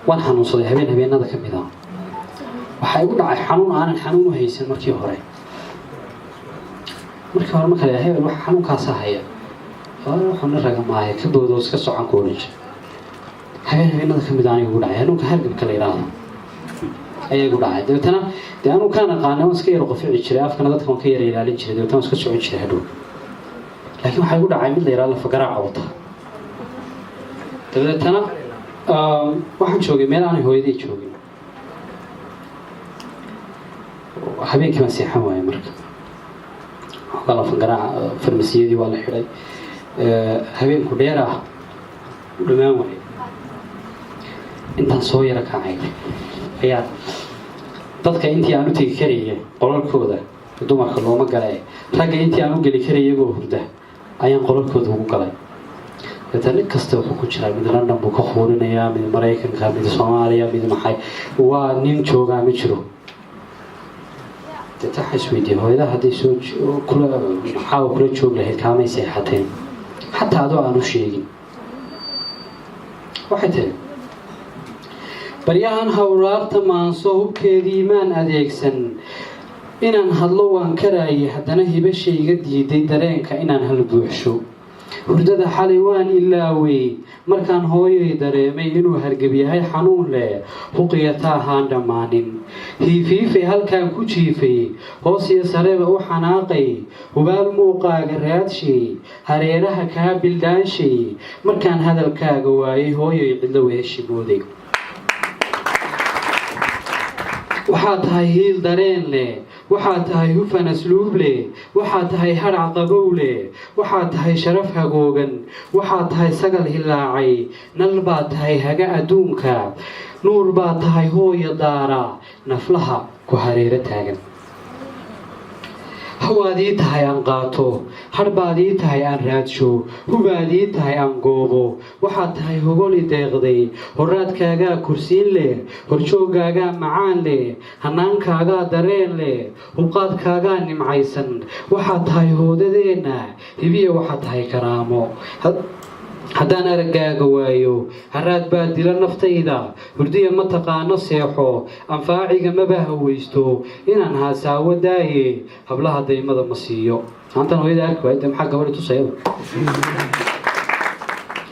waan xanuunsaday habeenada ka mid ah waxay u dhacay xanuun aanan xanuun u haysan markii hore marka la hebel wax xanuunkaas haya waxaan raga maahay ka doodo iska socon koolij habeenada ka mid ah anigu dhacay xanuunka hargabka la yiraahdo ayagu dhacay dadana aanu kana qaanay iska yar qofici jiray afkana dadka ka yar ilaalin jiray dadana iska socon jiray hadhow laakiin waxay u dhacay mid la yiraahdo faqara cawta dadana waxaan joogay meel aan hooyaday joogin habeenkii ma seexan waayay marka wala faqara farmasiyadii waa la xiray habeenku dheer ah dhamaan waayay intaan soo yara kacay ayaa dadka intii aan u tagi karayay qolalkooda dumarka looma galay ragga intii aan u gali karayay oo hurda ayaan qolalkooda ugu galay dadka kasta wuxuu ku jiraa mid London buu ka xuurinayaa mid Mareykanka mid Soomaaliya mid maxay waa nin jooga ma jiro dadka xisbiidii hooyada hadii soo kula joog lahayd kaamay seexateen xataa adoo aan u sheegin waxay tahay baryahan hawlaarta maanso hubkeedii imaan adeegsan inaan hadlo waan karaayay haddana hibashayga diiday dareenka inaan hal buuxsho hurdada xalay waan ilaaway markaan hooyay dareemay inuu hargab yahay xanuun leh huqiyataa haan dhammaanin hiifiifay halkaan ku jiifay hoos iyo sareba u xanaaqay hubaal muuqaaga raadshay hareeraha kaa bildaanshay markaan hadalkaaga waayay hooyay cidlo weeshimooday waxaa tahay hiil dareen leh waxaa tahay hufan asluub leh waxaa tahay harac qabow leh waxaa tahay sharaf hagoogan waxaa tahay sagal hilaacay nal baa tahay haga adduunka nuur baa tahay hooya daara naflaha ku hareero taagan hawaadii tahay aan qaato harbaadii tahay aan raadsho hubaadii tahay aan goobo waxaa tahay hogoli deeqday horaadkaagaa kursiin leh horjoogaagaa macaan leh hanaankaagaa dareen leh huqaadkaagaa nimcaysan waxaa tahay hoodadeenna hibiya waxaa tahay karaamo haddaan araggaaga waayo haraad baa dila naftayda hurdiya ma taqaano seexo anfaaciga maba hawaysto inaan haasaawo daaye hablaha daymada ma siiyo maantan hooyada arki waayda maxaa gabadhi tusayda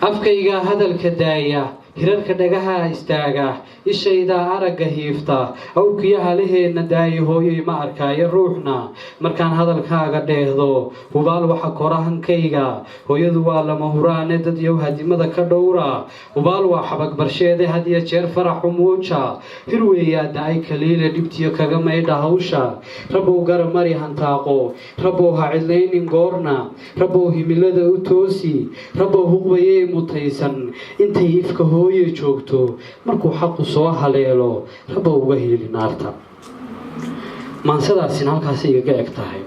afkayga hadalka daaya hirarka dhagaha istaaga ishayda aragga hiifta awkiyaha laheedna daayi hooyay ma arkaayo ruuxna markaan hadalkaaga dheehdo hubaal waxa korahankayga hooyadu waa lama huraane dad yow hadimada ka dhowra hubaal waa xabag barsheede hadiya jeer faraxu muuja hirweeyaadna ay kaliile dhibtiyo kaga maydha hawsha rabow garamari hantaaqo rabow ha cidlaynin goorna rabow himilada u toosi rabow huqbayee mutaysan intay ifka hooye joogto markuu xaqu soo haleelo rabow uga heli naarta maansadaasina halkaas igaga eg tahay